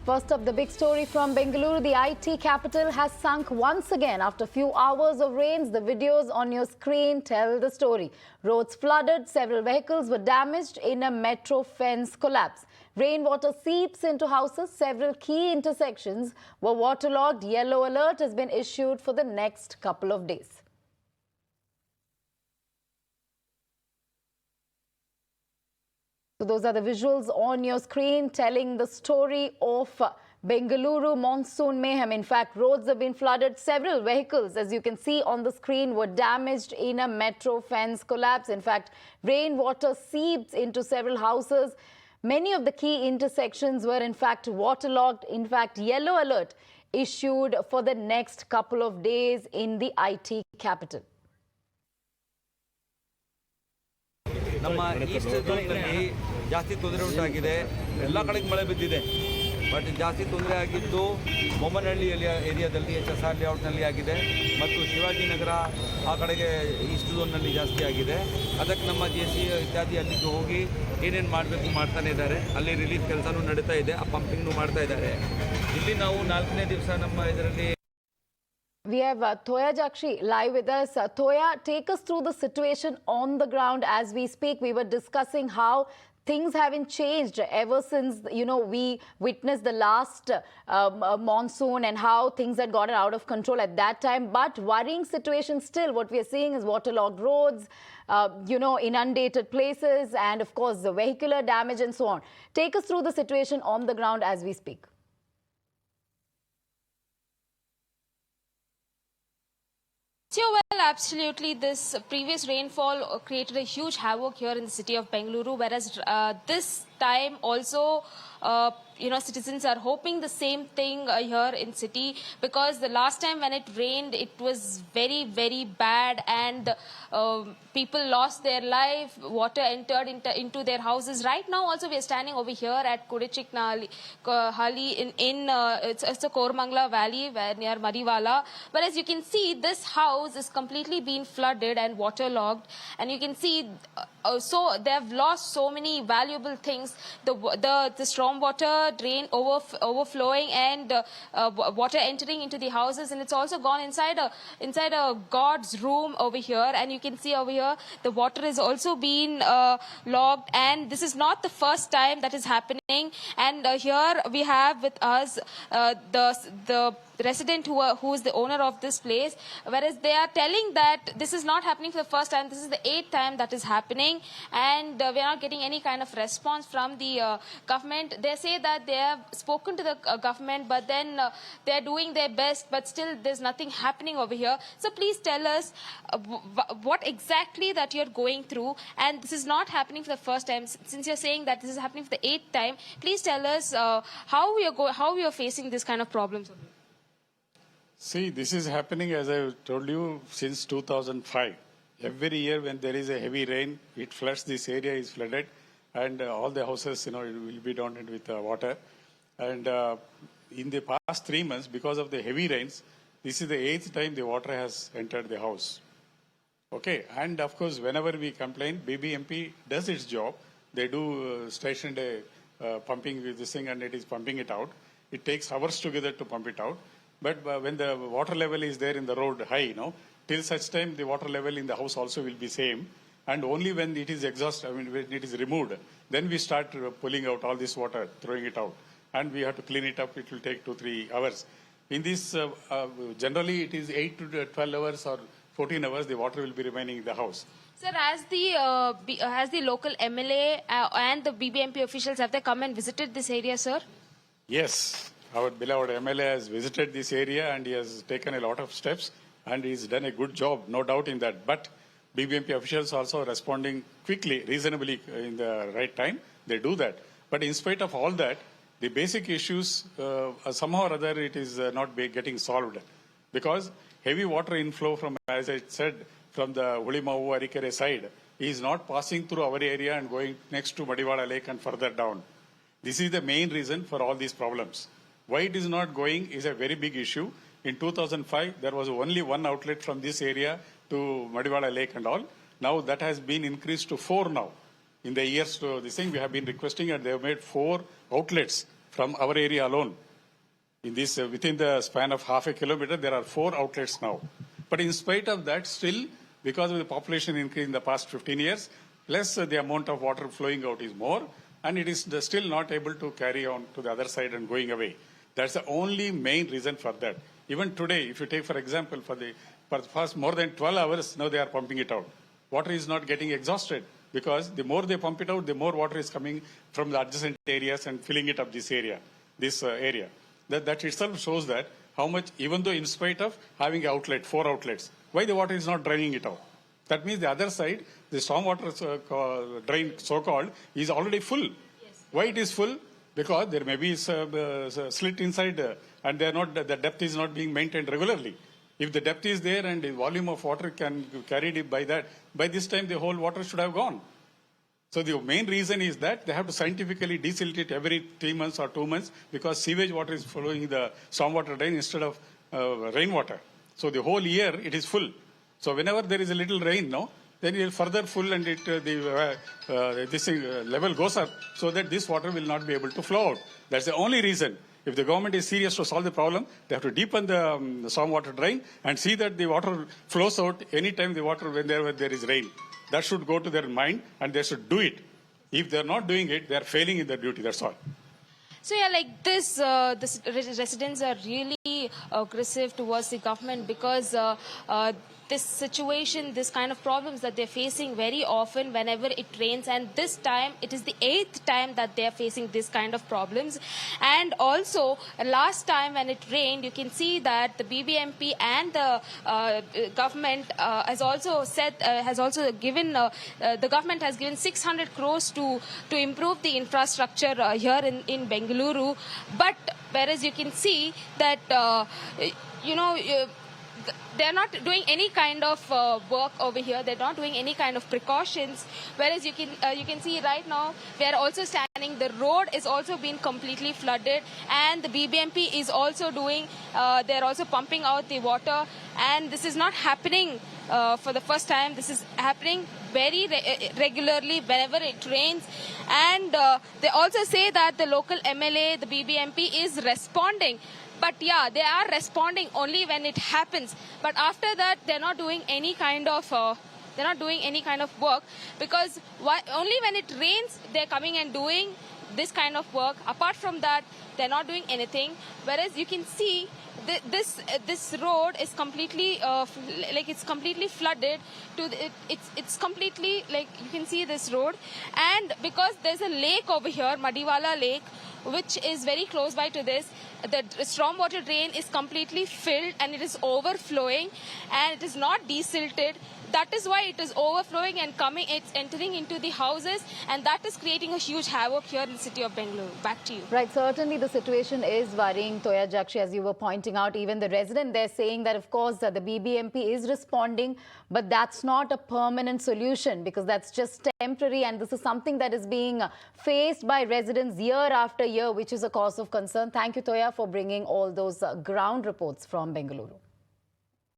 First up, the big story from Bengaluru. The IT capital has sunk once again after a few hours of rains. The videos on your screen tell the story. Roads flooded, several vehicles were damaged in a metro fence collapse. Rainwater seeps into houses. Several key intersections were waterlogged. Yellow alert has been issued for the next couple of days. So those are the visuals on your screen telling the story of Bengaluru monsoon mayhem. In fact, roads have been flooded. Several vehicles, as you can see on the screen, were damaged in a metro fence collapse. In fact, rainwater seeped into several houses. Many of the key intersections were in fact waterlogged. In fact, yellow alert issued for the next couple of days in the IT capital. ನಮ್ಮ East ಝೋನ್ನಲ್ಲಿ ಜಾಸ್ತಿ ತೊಂದರೆ ಉಂಟಾಗಿದೆ. ಎಲ್ಲ ಕಡೆಗೆ ಮಳೆ ಬಿದ್ದಿದೆ. But ಜಾಸ್ತಿ ತೊಂದರೆ ಆಗಿದ್ದು ಬೊಮ್ಮನಹಳ್ಳಿಯಲ್ಲಿ ಏರಿಯಾದಲ್ಲಿ HSR ಲೇಔಟ್ನಲ್ಲಿ ಆಗಿದೆ ಮತ್ತು ಶಿವಾಜಿನಗರ ಆ ಕಡೆಗೆ ಈಸ್ಟ್ ಝೋನ್ನಲ್ಲಿ ಜಾಸ್ತಿ ಆಗಿದೆ. ಅದಕ್ಕೆ ನಮ್ಮ JC ಇತ್ಯಾದಿ ಅಲ್ಲಿಗೆ ಹೋಗಿ ಏನೇನು ಮಾಡಬೇಕು ಮಾಡ್ತಾನೆ ಇದ್ದಾರೆ. ಅಲ್ಲಿ ರಿಲೀಫ್ ಕೆಲಸನೂ ನಡೀತಾ ಇದೆ. ಆ ಪಂಪಿಂಗ್ನು ಮಾಡ್ತಾ ಇದ್ದಾರೆ. ಇಲ್ಲಿ ನಾವು 4ನೇ ದಿವಸ ನಮ್ಮ ಇದರಲ್ಲಿ We have Thoya Jakshi live with us. Thoya, take us through the situation on the ground as we speak. We were discussing how things haven't changed ever since, we witnessed the last monsoon and how things had gotten out of control at that time. But worrying situation still. What we are seeing is waterlogged roads, inundated places and, of course, the vehicular damage and so on. Take us through the situation on the ground as we speak. Well, absolutely. This previous rainfall created a huge havoc here in the city of Bengaluru, whereas this time also, citizens are hoping the same thing here in city, because the last time when it rained, it was very, very bad and people lost their life. Water entered into their houses. Right now also we are standing over here at Kudichiknali it's a Kormangla Valley near Mariwala. But as you can see, this house is completely been flooded and waterlogged, and you can see so they have lost so many valuable things. The storm water drain overflowing and water entering into the houses, and it's also gone inside a god's room over here. And you can see over here the water is also been logged, and this is not the first time that is happening. And here we have with us the resident who is the owner of this place, whereas they are telling that this is not happening for the first time. This is the 8th time that is happening, and we are not getting any kind of response from the government. They say that they have spoken to the government, but then they are doing their best, but still there's nothing happening over here. So please tell us what exactly that you're going through, and this is not happening for the first time. Since you're saying that this is happening for the 8th time, please tell us how you're facing this kind of problems. See, this is happening, as I told you, since 2005. Every year when there is a heavy rain, it floods. This area is flooded, and all the houses, it will be drowned with water. And in the past 3 months, because of the heavy rains, this is the 8th time the water has entered the house. Okay, and of course, whenever we complain, BBMP does its job. They do stationed pumping with this thing, and it is pumping it out. It takes hours together to pump it out. But when the water level is there in the road high, till such time the water level in the house also will be same. And only when it is when it is removed, then we start pulling out all this water, throwing it out. And we have to clean it up. It will take 2-3 hours. In this, generally it is 8 to 12 hours or 14 hours, the water will be remaining in the house. Sir, has the local MLA and the BBMP officials, have they come and visited this area, sir? Yes. Our beloved MLA has visited this area and he has taken a lot of steps and he's done a good job, no doubt in that. But BBMP officials also responding quickly, reasonably in the right time. They do that. But in spite of all that, the basic issues, somehow or other, it is not getting solved. Because heavy water inflow from, as I said, from the Ulimavu Arikere side is not passing through our area and going next to Madiwala Lake and further down. This is the main reason for all these problems. Why it is not going is a very big issue. In 2005, there was only one outlet from this area to Madiwala Lake and all. Now that has been increased to 4 now. In the years to this thing, we have been requesting and they have made 4 outlets from our area alone. In this, within the span of half a kilometer, there are 4 outlets now. But in spite of that, still, because of the population increase in the past 15 years, plus the amount of water flowing out is more, and it is still not able to carry on to the other side and going away. That's the only main reason for that. Even today, if you take, for example, for the past more than 12 hours, now they are pumping it out. Water is not getting exhausted because the more they pump it out, the more water is coming from the adjacent areas and filling it up this area. That itself shows that how much, even though in spite of having an outlet, 4 outlets, why the water is not draining it out. That means the other side, the stormwater drain, so-called, is already full. Yes. Why it is full? Because there may be a slit inside and the depth is not being maintained regularly. If the depth is there and the volume of water can carried it by that, by this time the whole water should have gone. So the main reason is that they have to scientifically desilt it every 3 months or 2 months because sewage water is following the stormwater drain instead of rainwater. So the whole year it is full. So whenever there is a little rain, then it will further full and this level goes up so that this water will not be able to flow out. That's the only reason. If the government is serious to solve the problem, they have to deepen the stormwater drain and see that the water flows out anytime whenever there is rain. That should go to their mind and they should do it. If they're not doing it, they're failing in their duty, that's all. So yeah, like this residents are really aggressive towards the government because this situation, this kind of problems that they're facing very often whenever it rains, and this time it is the 8th time that they're facing this kind of problems. And also last time when it rained, you can see that the BBMP and the government has also said, the government has given 600 crores to improve the infrastructure here in Bengaluru. But whereas you can see that, they're not doing any kind of work over here. They're not doing any kind of precautions. Whereas you can see right now, we are also standing. The road is also being completely flooded, and the BBMP is also doing. They're also pumping out the water, and this is not happening for the first time. This is happening very regularly whenever it rains. And they also say that the local MLA, the BBMP, is responding. But yeah, they are responding only when it happens. But after that, they're not doing any kind of work, because only when it rains, they're coming and doing this kind of work. Apart from that, they're not doing anything. Whereas you can see this road is completely it's completely flooded. It's completely, like, you can see this road, and because there's a lake over here, Madiwala Lake, which is very close by to this, the stormwater drain is completely filled and it is overflowing and it is not desilted. That is why it is overflowing and it's entering into the houses, and that is creating a huge havoc here in the city of Bengaluru. Back to you. Right, certainly the situation is worrying, Toya Jakshi, as you were pointing out. Even the resident, they're saying that, of course, the BBMP is responding, but that's not a permanent solution because that's just temporary, and this is something that is being faced by residents year after year, which is a cause of concern. Thank you, Toya, for bringing all those ground reports from Bengaluru.